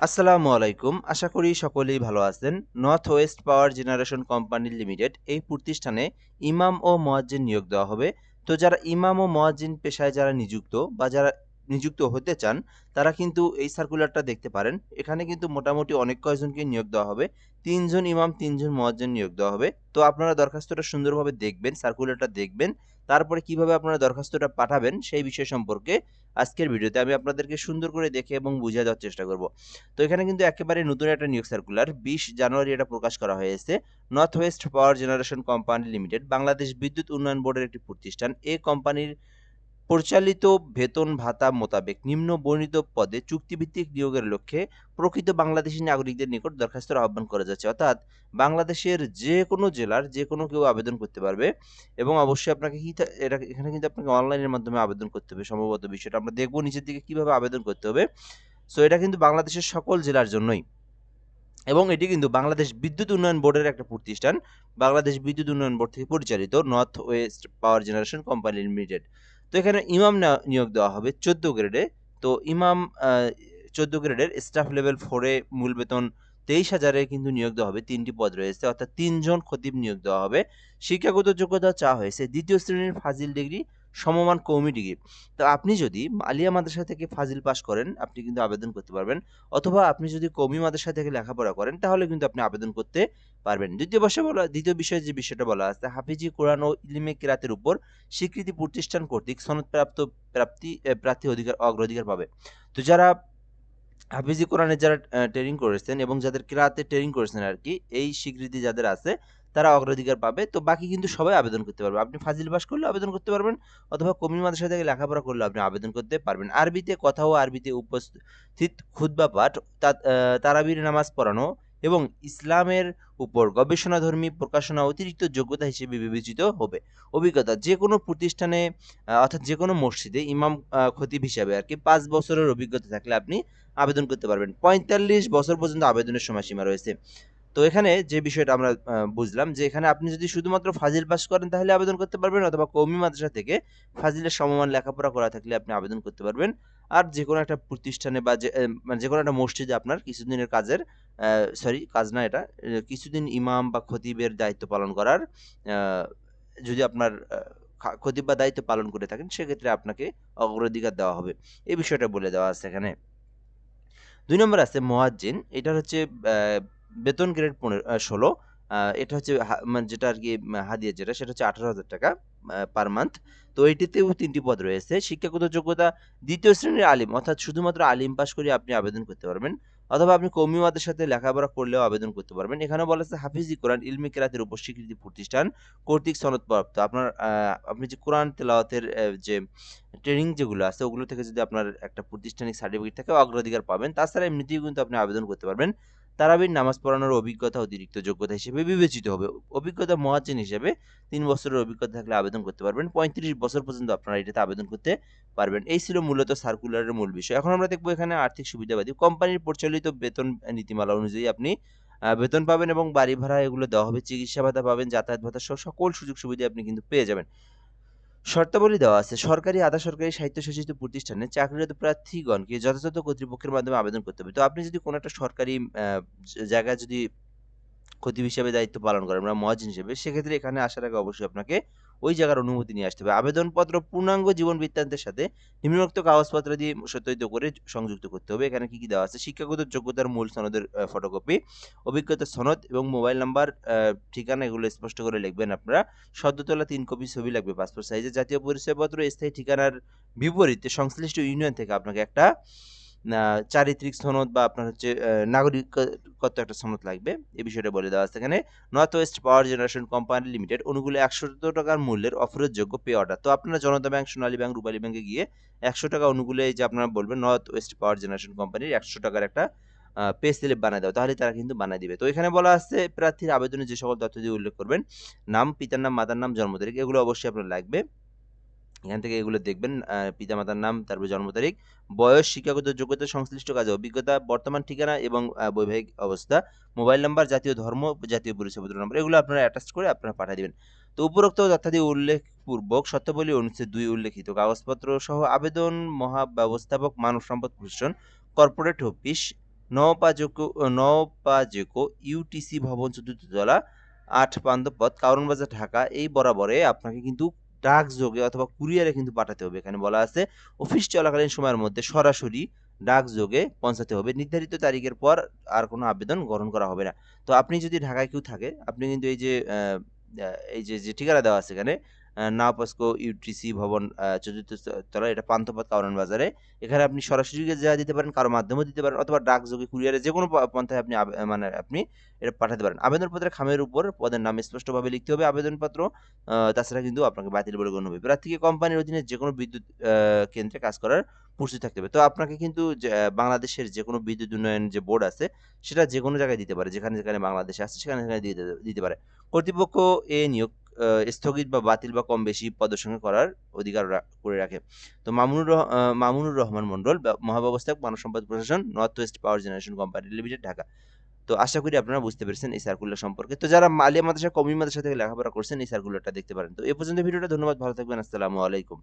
আসসালামু আলাইকুম। আশা করি সকলেই ভালো আছেন। নর্থ ওয়েস্ট পাওয়ার জেনারেশন কোম্পানি লিমিটেড এই প্রতিষ্ঠানে ইমাম ও মুয়াজ্জিন নিয়োগ দেওয়া হবে। তো যারা ইমাম ও মুয়াজ্জিন পেশায় যারা নিযুক্ত বা যারা নিযুক্ত হতে চান, তারা কিন্তু এই সার্কুলারটা দেখতে পারেন। এখানে কিন্তু মোটামুটি অনেক কয়জনকে নিয়োগ দেওয়া হবে। ৩ জন ইমাম, ৩ জন মুয়াজ্জিন নিয়োগ দেওয়া হবে। তো আপনারা দরখাস্তটা সুন্দরভাবে দেখবেন, সার্কুলারটা দেখবেন। তারপরে কিভাবে আপনারা দরখাস্তটা পাঠাবেন সেই বিষয় সম্পর্কে আজকের ভিডিওতে আমি আপনাদেরকে সুন্দর করে দেখে এবং বুঝিয়ে দেওয়ার চেষ্টা করব। তো এখানে কিন্তু একেবারে নতুন একটা নিয়োগ সার্কুলার ২০ জানুয়ারি এটা প্রকাশ করা হয়েছে। নর্থ ওয়েস্ট পাওয়ার জেনারেশন কোম্পানি লিমিটেড বাংলাদেশ বিদ্যুৎ উন্নয়ন বোর্ডের একটি প্রতিষ্ঠান। এই কোম্পানির পরিচালিত বেতন ভাতা মোতাবেক নিম্ন বর্ণিত পদে চুক্তিভিত্তিক নিয়োগের লক্ষ্যে প্রকৃত বাংলাদেশী নাগরিকদের নিকট দরখাস্তের আহ্বান করা যাচ্ছে। অর্থাৎ বাংলাদেশের যেকোনো জেলার যেকোনো কেউ আবেদন করতে পারবে এবং অবশ্যই আপনাকে এখানে কিন্তু আপনাকে অনলাইনের মাধ্যমে আবেদন করতে হবে। সম্ভবত বিষয়টা আমরা দেখব নিচের দিকে কিভাবে আবেদন করতে হবে। সো এটা কিন্তু বাংলাদেশের সকল জেলার জন্যই এবং এটি কিন্তু বাংলাদেশ বিদ্যুৎ উন্নয়ন বোর্ডের একটা প্রতিষ্ঠান। বাংলাদেশ বিদ্যুৎ উন্নয়ন বোর্ড থেকে পরিচালিত নর্থ ওয়েস্ট পাওয়ার জেনারেশন কোম্পানি লিমিটেড। তো এখানে ইমাম নিয়োগ দেওয়া হবে ১৪ গ্রেডে। তো ইমাম ১৪ গ্রেডের স্টাফ লেভেল 4 এ মূল বেতন ২৩,০০০ এ কিন্তু নিয়োগ দেওয়া হবে। ৩ টি পদ রয়েছে অর্থাৎ ৩ জন খতিব নিয়োগ দেওয়া হবে। শিক্ষাগত যোগ্যতা চাওয়া হয়েছে ২য় শ্রেণীর ফাজিল ডিগ্রি সমমান কওমি ডিগ্রি। তো আপনি যদি আলিয়া মাদ্রাসা থেকে ফাজিল পাস করেন, আপনি কিন্তু আবেদন করতে পারবেন। অথবা আপনি যদি কওমি মাদ্রাসা থেকে লেখাপড়া করেন তাহলে কিন্তু আপনি আবেদন করতে পারবেন। ২য় বিষয়ে যে বিষয়টা বলা আছে হাফিজি কোরআন ও ইলমে কিরাতের উপর স্বীকৃতি প্রতিষ্ঠান কর্তৃক সনদপ্রাপ্ত প্রার্থী অগ্রাধিকার পাবে। তো যারা হাফিজি কোরআনের যারা ট্রেনিং করেছেন এবং যাদের কিরাআতে ট্রেনিং করেছেন আরকি, এই স্বীকৃতি যাদের আছে তারা অগ্রাধিকার পাবে। তো বাকি কিন্তু সবাই আবেদন করতে পারবে। আপনি ফাজিল পাস করলেও আবেদন করতে পারবেন অথবা কওমি মাদ্রাসা থেকে লেখাপড়া করলেও আপনি আবেদন করতে পারবেন। আরবিতে কথা ও আরবিতে উপস্থিত খুতবা পাঠ, তারাবির নামাজ পড়ানো এবং ইসলামের উপর গবেষণাধর্মী প্রকাশনা অতিরিক্ত যোগ্যতা হিসেবে বিবেচিত হবে। অভিজ্ঞতা যেকোনো প্রতিষ্ঠানে অর্থাৎ যেকোনো মসজিদে ইমাম খতিব হিসাবে আরকি ৫ বছরের অভিজ্ঞতা থাকলে আপনি আবেদন করতে পারবেন। ৪৫ বছর পর্যন্ত আবেদনের সময়সীমা রয়েছে। তো এখানে যে বিষয়টা আমরা বুঝলাম যে এখানে আপনি যদি শুধুমাত্র ফাজিল পাস করেন তাহলে আবেদন করতে পারবেন অথবা কওমি মাদ্রাসা থেকে ফাজিলের সমমান লেখাপড়া করা থাকলে আপনি আবেদন করতে পারবেন। আর যেকোনো একটা প্রতিষ্ঠানে বা মানে যেকোনো একটা মসজিদে আপনার কিছুদিনের কাজের কাজ না এটা, কিছুদিন ইমাম বা খতিবের দায়িত্ব পালন করার আ যদি আপনার খতিব বা দায়িত্ব পালন করে থাকেন সেক্ষেত্রে আপনাকে অগ্রাধিকার দেওয়া হবে। এই বিষয়টা বলে দেওয়া আছে এখানে। ২ নম্বরে আছে মুয়াজ্জিন। এটার হচ্ছে বেতন গ্রেড ১৬। এটা হচ্ছে মানে যেটা আরকি হাদিয়া যেটা সেটা হচ্ছে ৳১৮,০০০ পার মান্থ। তো এটিতেও ৩ টি পদ রয়েছে। শিক্ষাগত যোগ্যতা ২য় শ্রেণীর আলিম অর্থাৎ শুধুমাত্র আলিম পাস করে আপনি আবেদন করতে পারবেন। অথবা আপনি কওমি মাদ্রাসাতে লেখাপড়া করলেও আবেদন করতে পারবেন। এখানেও বলা আছে হাফিজি কোরআন ইলমে কেরাতের উপর স্বীকৃতি প্রতিষ্ঠান কর্তৃক সনদপ্রাপ্ত। আপনি যে কোরআন তেলাওয়াতের যে ট্রেনিং যেগুলো আছে ওগুলো থেকে যদি আপনার একটা প্রাতিষ্ঠানিক সার্টিফিকেট থাকে অগ্রাধিকার পাবেন। তাছাড়া এমনিতেও কিন্তু আপনি আবেদন করতে পারবেন। তারাবির নামাজ পড়ানোর অভিজ্ঞতা অতিরিক্ত যোগ্যতা হিসেবে বিবেচিত হবে। অভিজ্ঞতা মুয়াজ্জিন হিসেবে ৩ বছরের অভিজ্ঞতা থাকলে আবেদন করতে পারবেন। ৩৫ বছর পর্যন্ত আপনারা এটাতে আবেদন করতে পারবেন। এই ছিল মূলত সার্কুলারের মূল বিষয়। এখন আমরা দেখব এখানে আর্থিক সুবিধাবাদী। কোম্পানির পরিচালিত বেতন নীতিমালা অনুযায়ী আপনি বেতন পাবেন এবং বাড়ি ভাড়া এগুলো দেওয়া হবে। চিকিৎসা ভাতা পাবেন, যাতায়াত ভাতা সহ সকল সুযোগ সুবিধা আপনি কিন্তু পেয়ে যাবেন। শর্তাবলী দেওয়া আছে। সরকারি, আধা সরকারি, স্বায়ত্তশাসিত প্রতিষ্ঠানে চাকরিরত প্রার্থীগণকে যথাযথ কর্তৃপক্ষের মাধ্যমে আবেদন করতে হবে। তো আপনি যদি কোনো একটা সরকারি জায়গায় যদি খতিব হিসেবে দায়িত্ব পালন করেন বা মুয়াজ্জিন হিসেবে, সেক্ষেত্রে এখানে আসার আগে অবশ্যই আপনাকে ওই জায়গার অনুমতি নিয়ে আসতে হবে। আবেদনপত্র পূর্ণাঙ্গ জীবন বৃত্তান্তের সাথে নিম্নোক্ত কাগজপত্র দিয়ে সত্যায়িত করে সংযুক্ত করতে হবে। এখানে কি দেওয়া আছে? শিক্ষাগত যোগ্যতার মূল সনদের ফটোকপি, অভিজ্ঞতার সনদ এবং মোবাইল নাম্বার, ঠিকানা এগুলো স্পষ্ট করে লিখবেন আপনারা। সদ্য তোলা ৩ কপি ছবি লাগবে পাসপোর্ট সাইজের। জাতীয় পরিচয়পত্র, স্থায়ী ঠিকানার বিপরীতে সংশ্লিষ্ট ইউনিয়ন থেকে আপনাকে একটা না চারিত্রিক সনদ বা আপনার হচ্ছে নাগরিকত্ব একটা সনদ লাগবে। এই বিষয়টা বলে দেওয়া আছে এখানে। নর্থ ওয়েস্ট পাওয়ার জেনারেশন কোম্পানি লিমিটেড অনুকূলে ৳১০০ মূল্যের অফারযোগ্য পে অর্ডার। তো আপনারা জনতা ব্যাংক, সোনালী ব্যাংক, রূপালী ব্যাংকে গিয়ে ৳১০০ অনুকূলে এই যে আপনারা বলবেন নর্থ ওয়েস্ট পাওয়ার জেনারেশন কোম্পানির ৳১০০ একটা পে স্লিপ বানায় দাও। তাহলে তারা কিন্তু বানায় দিবে। তো এখানে বলা আছে প্রার্থীর আবেদনে যে সকল তথ্য দিয়ে উল্লেখ করবেন, নাম, পিতার নাম, মাতার নাম, জন্ম তারিখ এগুলো অবশ্যই আপনার লাগবে। এখান থেকে এগুলো দেখবেন পিতামাতার নাম, তারপরে জন্ম তারিখ, বয়স, শিক্ষাগত যোগ্যতা, সংশ্লিষ্ট কাজে অভিজ্ঞতা, বর্তমান ঠিকানা এবং বৈবাহিক অবস্থা, মোবাইল নাম্বার, জাতীয় ধর্ম, জাতীয় পরিচয়পত্র নম্বর এগুলো আপনারা অ্যাটাচ করে আপনারা পাঠিয়ে দিবেন। তো উপরোক্ত তথ্যাদি উল্লেখপূর্বক শর্তাবলী অনুচ্ছেদ ২ উল্লেখিত কাগজপত্র সহ আবেদন মহাব্যবস্থাপক, মানব সম্পদ প্রতিষ্ঠান, কর্পোরেট অফিস নওপাজেকো ইউটিসি ভবন 14 তলা 8 পান্থপথ কারণ বাজার ঢাকা এই বরাবরে আপনাকে কিন্তু ডাকযোগে অথবা কুরিয়ারে কিন্তু পাঠাতে হবে। এখানে বলা আছে অফিস চলাকালীন সময়ের মধ্যে সরাসরি ডাকযোগে পৌঁছাতে হবে। নির্ধারিত তারিখের পর আর কোনো আবেদন গ্রহণ করা হবে না। তো আপনি যদি ঢাকায় কেউ থাকে আপনি কিন্তু এই যে ঠিকানা দেওয়া আছে এখানে নওপাজেকো ইউটিসি ভবন 14 তলা এটা পান্থপথ কারণ বাজারে। এখানে আপনি সরাসরি যা দিতে পারেন, কারো মাধ্যমেও দিতে পারেন অথবা ডাকযোগে কুরিয়ারে যেকোনো পন্থায় আপনি মানে আপনি এটা পাঠাতে পারেন। আবেদনপত্রের খামের উপর পদের নাম স্পষ্টভাবে লিখতে হবে আবেদনপত্র। তাছাড়া কিন্তু আপনাকে বাতিল বলে গণ্য হবে। প্রার্থীকে কোম্পানির অধীনে যেকোনো বিদ্যুৎ কেন্দ্রে কাজ করার প্রস্তুতি থাকতে হবে। তো আপনাকে কিন্তু বাংলাদেশের যেকোনো বিদ্যুৎ উন্নয়ন যে বোর্ড আছে সেটা যেকোনো জায়গায় দিতে পারে। যেখানে বাংলাদেশে আছে সেখানে দিতে পারে। কর্তৃপক্ষ এ নিয়োগ স্থগিত বা বাতিল বা কম বেশি পদের সঙ্গে করার অধিকার করে রাখে। তো মামুনুর রহমান মন্ডল মহাব্যবস্থাপক মানব সম্পদ প্রশাসন নর্থ ওয়েস্ট পাওয়ার জেনারেশন কোম্পানি লিমিটেড ঢাকা। তো আশা করি আপনারা বুঝতে পেরেছেন এই সার্কুলার সম্পর্কে। তো যারা আলিয়া মাদ্রাসা কওমি মাদ্রাসা থেকে লেখাপড়া করছেন এই সার্কুলারটা দেখতে পারেন। তো এ পর্যন্ত ভিডিওটা ধন্যবাদ, ভালো থাকবেন, আসসালামু আলাইকুম।